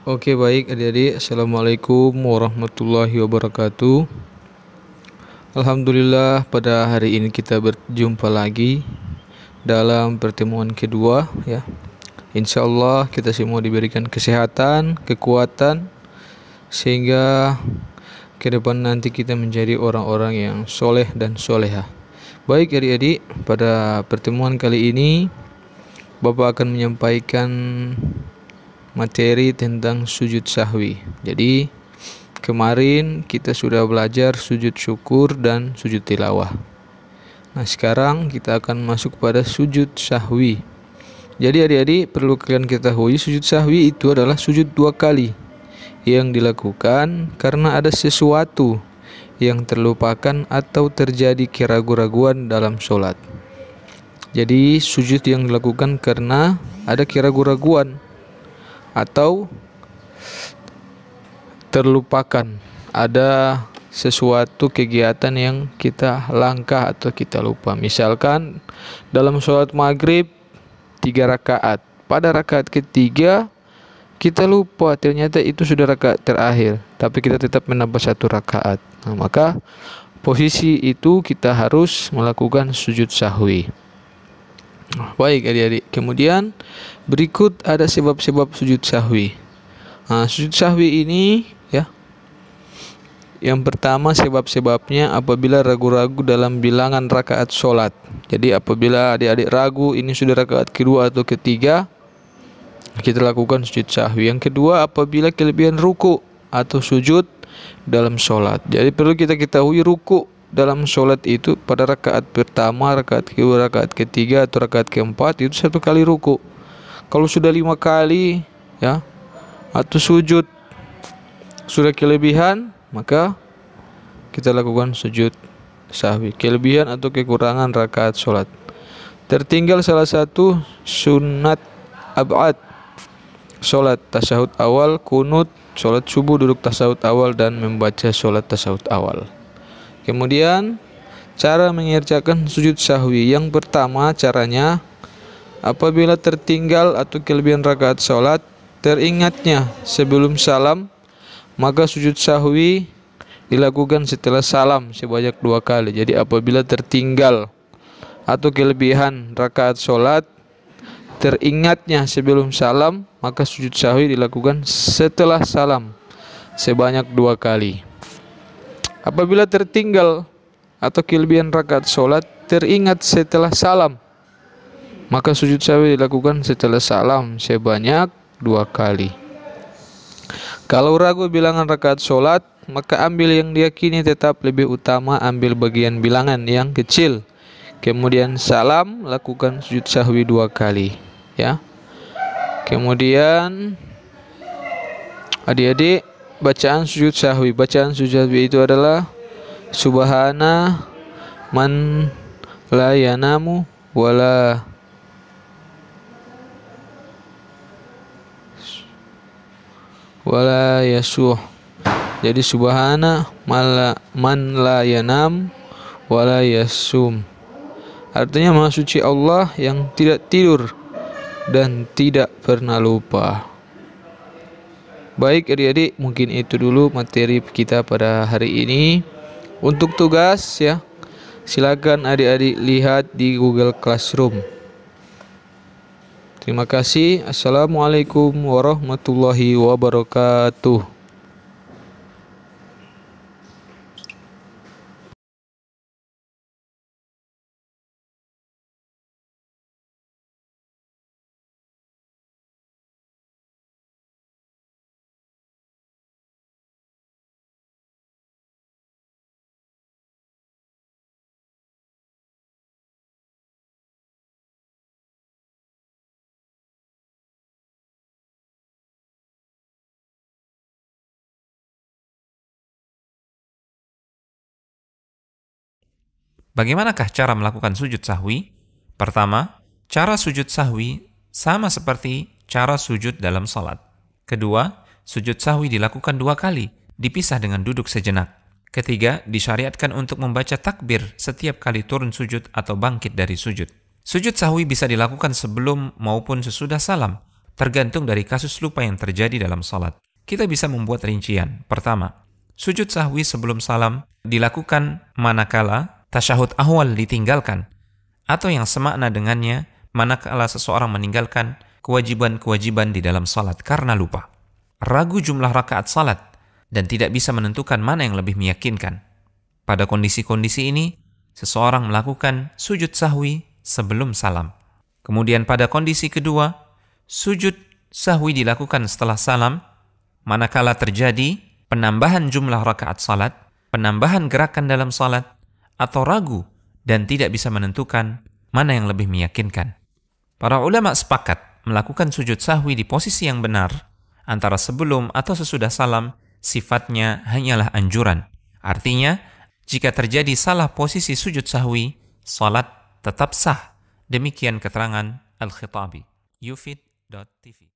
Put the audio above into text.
Oke, baik adik-adik. Assalamualaikum warahmatullahi wabarakatuh. Alhamdulillah, pada hari ini kita berjumpa lagi dalam pertemuan kedua ya. Insya Allah kita semua diberikan kesehatan, kekuatan, sehingga ke depan nanti kita menjadi orang-orang yang soleh dan soleha. Baik adik-adik, pada pertemuan kali ini Bapak akan menyampaikan materi tentang sujud sahwi. Jadi kemarin kita sudah belajar sujud syukur dan sujud tilawah. Nah, sekarang kita akan masuk pada sujud sahwi. Jadi adik-adik perlu kalian ketahui, sujud sahwi itu adalah sujud 2 kali yang dilakukan karena ada sesuatu yang terlupakan atau terjadi keraguan-raguan dalam sholat. Jadi sujud yang dilakukan karena ada keraguan-raguan atau terlupakan, ada sesuatu kegiatan yang kita langkah atau kita lupa. Misalkan dalam sholat maghrib 3 rakaat, pada rakaat ketiga kita lupa, ternyata itu sudah rakaat terakhir, tapi kita tetap menambah 1 rakaat. Nah, maka posisi itu kita harus melakukan sujud sahwi. Baik adik-adik, kemudian berikut ada sebab-sebab sujud sahwi. Nah, sujud sahwi ini ya, yang pertama sebab-sebabnya apabila ragu-ragu dalam bilangan rakaat sholat. Jadi apabila adik-adik ragu ini sudah rakaat kedua atau ketiga, kita lakukan sujud sahwi. Yang kedua, apabila kelebihan ruku atau sujud dalam sholat. Jadi perlu kita ketahui, ruku dalam sholat itu pada rakaat pertama, rakaat kedua, rakaat ketiga atau rakaat keempat itu 1 kali ruku. Kalau sudah 5 kali ya, atau sujud sudah kelebihan, maka kita lakukan sujud sahwi. Kelebihan atau kekurangan rakaat sholat. Tertinggal salah satu sunat ab'ad, sholat tasyahud awal, kunut, sholat subuh, duduk tasyahud awal, dan membaca sholat tasyahud awal. Kemudian cara mengerjakan sujud sahwi. Yang pertama caranya, apabila tertinggal atau kelebihan rakaat sholat, teringatnya sebelum salam, maka sujud sahwi dilakukan setelah salam sebanyak 2 kali. Jadi apabila tertinggal atau kelebihan rakaat sholat, teringatnya sebelum salam, maka sujud sahwi dilakukan setelah salam sebanyak 2 kali. Apabila tertinggal atau kelebihan rakaat sholat, teringat setelah salam, maka sujud sahwi dilakukan setelah salam sebanyak 2 kali. Kalau ragu bilangan rakaat sholat, maka ambil yang diyakini tetap lebih utama, ambil bagian bilangan yang kecil. Kemudian salam, lakukan sujud sahwi 2 kali ya. Kemudian adik-adik, bacaan sujud sahwi. Bacaan sujud sahwi itu adalah subhana man la yanamu wala yasuh. Jadi subhana man la yanam wala yasum. Artinya maha suci Allah yang tidak tidur dan tidak pernah lupa. Baik adik-adik, mungkin itu dulu materi kita pada hari ini. Untuk tugas ya, silakan adik-adik lihat di Google Classroom. Terima kasih. Assalamualaikum warahmatullahi wabarakatuh. Bagaimanakah cara melakukan sujud sahwi? Pertama, cara sujud sahwi sama seperti cara sujud dalam salat. Kedua, sujud sahwi dilakukan 2 kali, dipisah dengan duduk sejenak. Ketiga, disyariatkan untuk membaca takbir setiap kali turun sujud atau bangkit dari sujud. Sujud sahwi bisa dilakukan sebelum maupun sesudah salam. tergantung dari kasus lupa yang terjadi dalam salat. Kita bisa membuat rincian. Pertama, sujud sahwi sebelum salam dilakukan manakala tasyahud awal ditinggalkan, atau yang semakna dengannya manakala seseorang meninggalkan kewajiban-kewajiban di dalam salat karena lupa, ragu jumlah rakaat salat, dan tidak bisa menentukan mana yang lebih meyakinkan. Pada kondisi-kondisi ini, seseorang melakukan sujud sahwi sebelum salam. Kemudian pada kondisi kedua, sujud sahwi dilakukan setelah salam, manakala terjadi penambahan jumlah rakaat salat, penambahan gerakan dalam salat, atau ragu dan tidak bisa menentukan mana yang lebih meyakinkan. Para ulama sepakat melakukan sujud sahwi di posisi yang benar, antara sebelum atau sesudah salam, sifatnya hanyalah anjuran. Artinya, jika terjadi salah posisi sujud sahwi, salat tetap sah. Demikian keterangan Al-Khitabi. Yufid.tv